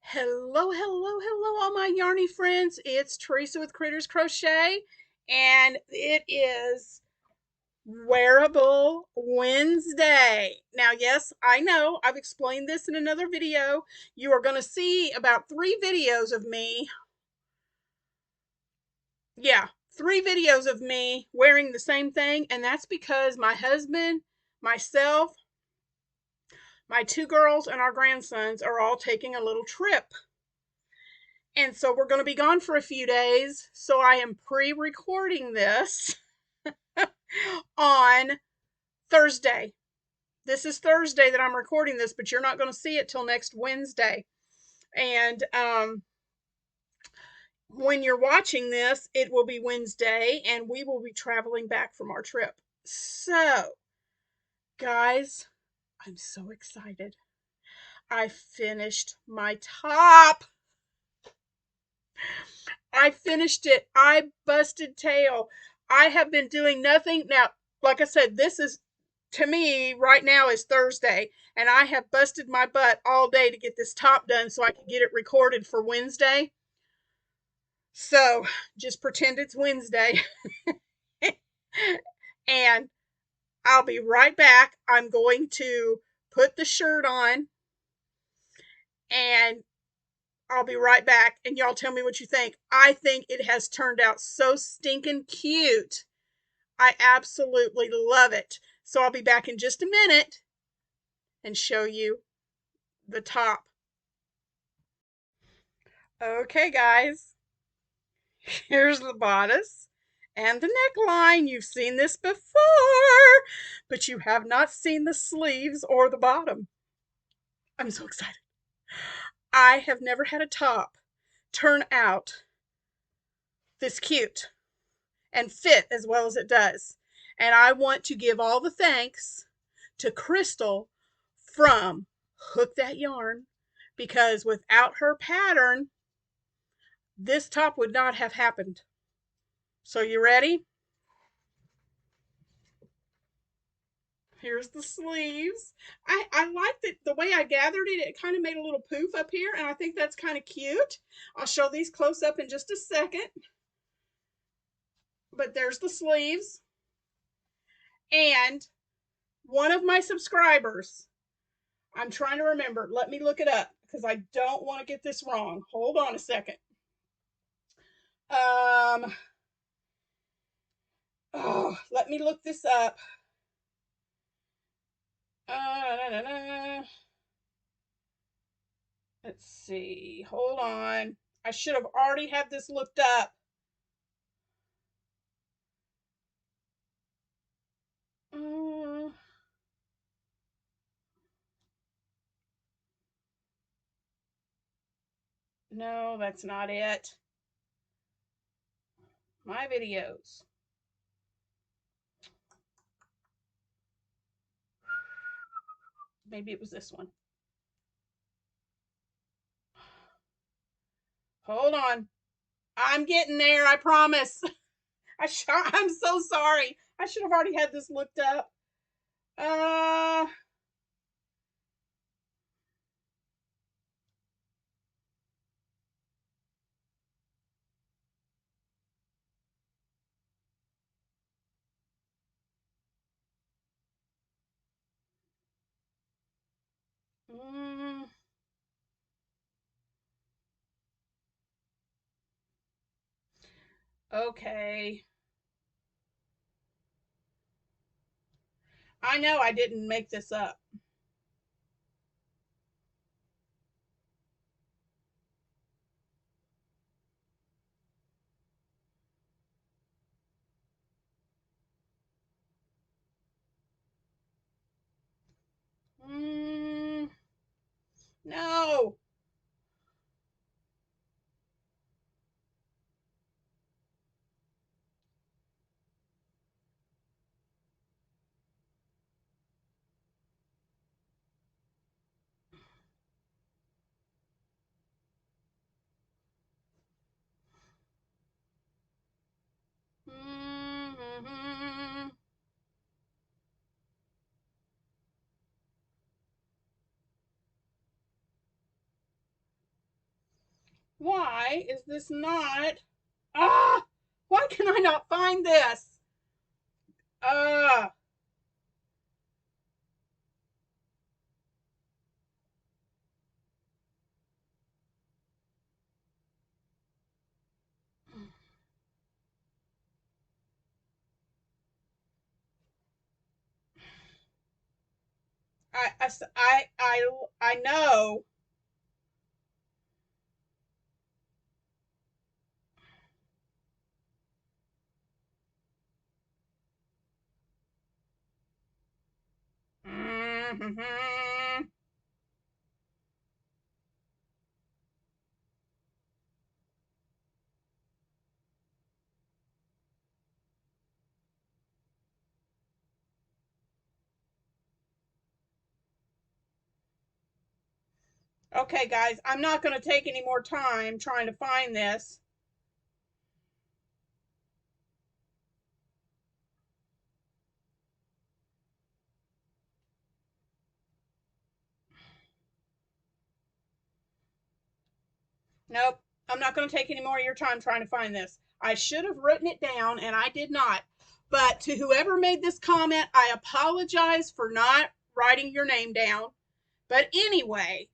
Hello, hello, hello, all my yarny friends. It's Teresa with Critters Crochet, and it is Wearable Wednesday. Now, yes, I know I've explained this in another video. You are going to see about 3 videos of me. Yeah, 3 videos of me wearing the same thing, and that's because my husband, myself, my 2 girls, and our grandsons are all taking a little trip. And so we're going to be gone for a few days. So I am pre-recording this on Thursday. This is Thursday that I'm recording this, but you're not going to see it till next Wednesday. And when you're watching this, it will be Wednesday and we will be traveling back from our trip. So, guys, I'm so excited. I finished my top. I finished it. I busted tail. I have been doing nothing. Now, like I said, this is, to me, right now is Thursday, and I have busted my butt all day to get this top done so I can get it recorded for Wednesday. So just pretend it's Wednesday. And I'll be right back. I'm going to put the shirt on and I'll be right back, and y'all tell me what you think. I think it has turned out so stinking cute. I absolutely love it. So I'll be back in just a minute and show you the top. Okay, guys, here's the bodice and the neckline. You've seen this before, but you have not seen the sleeves or the bottom. I'm so excited. I have never had a top turn out this cute and fit as well as it does. And I want to give all the thanks to Crystal from Hook That Yarn, because without her pattern, this top would not have happened. So you ready? Here's the sleeves. I like that the way I gathered it, it kind of made a little poof up here, and I think that's kind of cute. I'll show these close up in just a second. But there's the sleeves. And one of my subscribers, I'm trying to remember, let me look it up because I don't want to get this wrong. Hold on a second. Let me look this up. Let's see. Hold on. I should have already had this looked up. No, that's not it. My videos. Maybe it was this one. Hold on. I'm getting there, I promise. I'm so sorry. I should have already had this looked up. Uh, mm, okay. I know I didn't make this up. Mm, no. Why is this not? Ah! Why can I not find this? Ah! I know. Mm-hmm. Okay, guys, I'm not going to take any more time trying to find this. Nope, I'm not going to take any more of your time trying to find this. I should have written it down, and I did not. But to whoever made this comment, I apologize for not writing your name down. But anyway,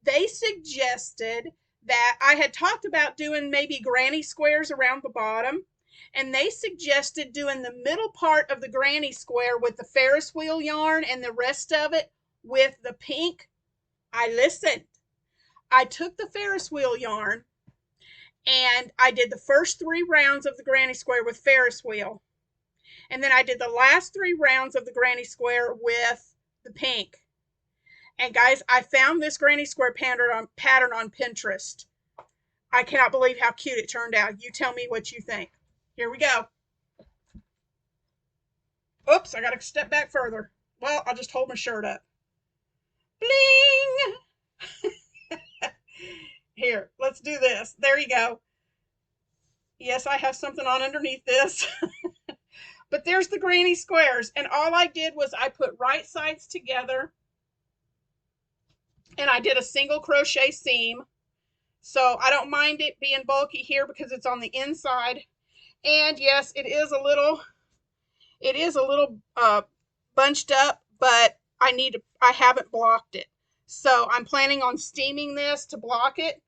they suggested that I had talked about doing maybe granny squares around the bottom, and they suggested doing the middle part of the granny square with the Ferris wheel yarn and the rest of it with the pink. I listened. I took the Ferris wheel yarn and I did the first 3 rounds of the granny square with Ferris wheel, and then I did the last 3 rounds of the granny square with the pink. And guys, I found this granny square pattern on Pinterest. I cannot believe how cute it turned out. You tell me what you think. Here we go. Oops, I got to step back further. Well, I'll just hold my shirt up. Bling! Here, let's do this. There you go. Yes, I have something on underneath this. But there's the granny squares. And all I did was I put right sides together. And I did a single crochet seam. So I don't mind it being bulky here because it's on the inside. And yes, it is a little bunched up, but I haven't blocked it. So I'm planning on steaming this to block it.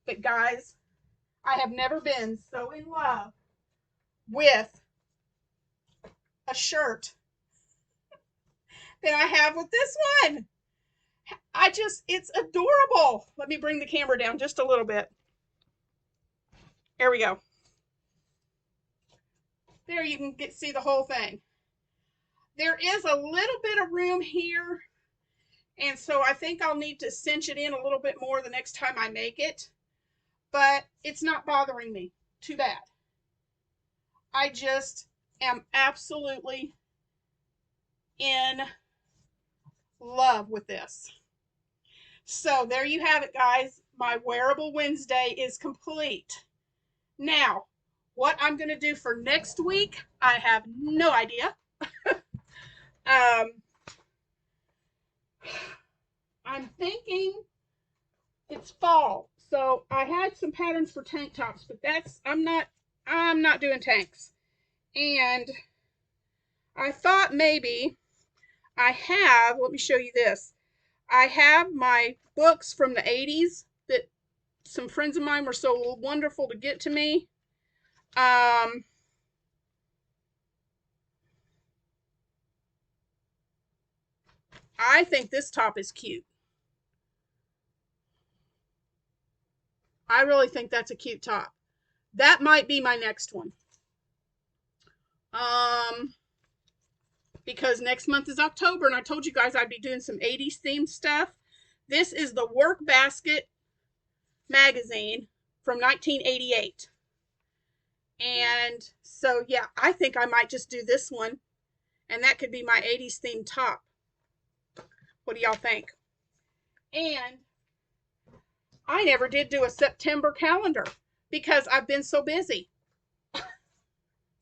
But guys, I have never been so in love with a shirt than I have with this one. It's adorable. Let me bring the camera down just a little bit. There we go. There you can see the whole thing. There is a little bit of room here, and so I think I'll need to cinch it in a little bit more the next time I make it, but it's not bothering me. Too bad. I just am absolutely in love with this. So there you have it, guys. My Wearable Wednesday is complete. Now, what I'm going to do for next week, I have no idea. I'm thinking it's fall. So I had some patterns for tank tops, but I'm not doing tanks. And I thought maybe let me show you this. I have my books from the 80s that some friends of mine were so wonderful to get to me. I think this top is cute. I really think that's a cute top. That might be my next one. Because next month is October, and I told you guys I'd be doing some 80s themed stuff. This is the Work Basket magazine from 1988. And so, yeah, I think I might just do this one, and that could be my 80s themed top. What do y'all think? And I never did do a September calendar because I've been so busy.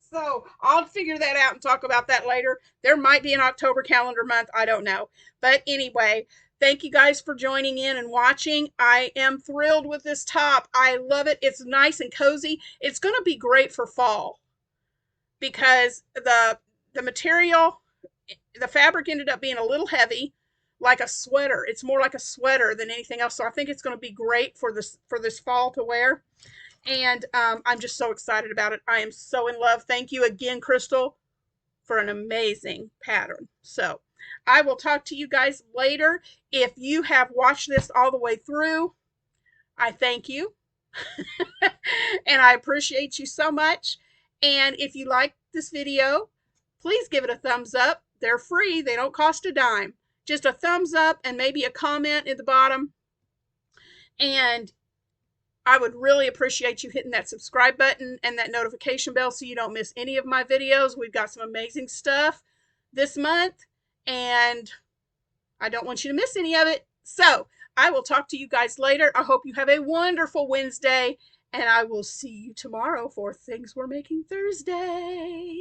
So I'll figure that out and talk about that later. There might be an October calendar month. I don't know. But anyway, Thank you guys for joining in and watching. I am thrilled with this top. I love it. It's nice and cozy. It's going to be great for fall because the material, the fabric ended up being a little heavy, like a sweater. It's more like a sweater than anything else. So I think it's going to be great for this fall to wear. And I'm just so excited about it. I am so in love. Thank you again, Crystal, for an amazing pattern. So I will talk to you guys later. If you have watched this all the way through, I thank you. And I appreciate you so much. And if you like this video, please give it a thumbs up. They're free. They don't cost a dime. Just a thumbs up and maybe a comment at the bottom. And I would really appreciate you hitting that subscribe button and that notification bell so you don't miss any of my videos. We've got some amazing stuff this month, and I don't want you to miss any of it. So I will talk to you guys later. I hope you have a wonderful Wednesday, and I will see you tomorrow for Things We're Making Thursday.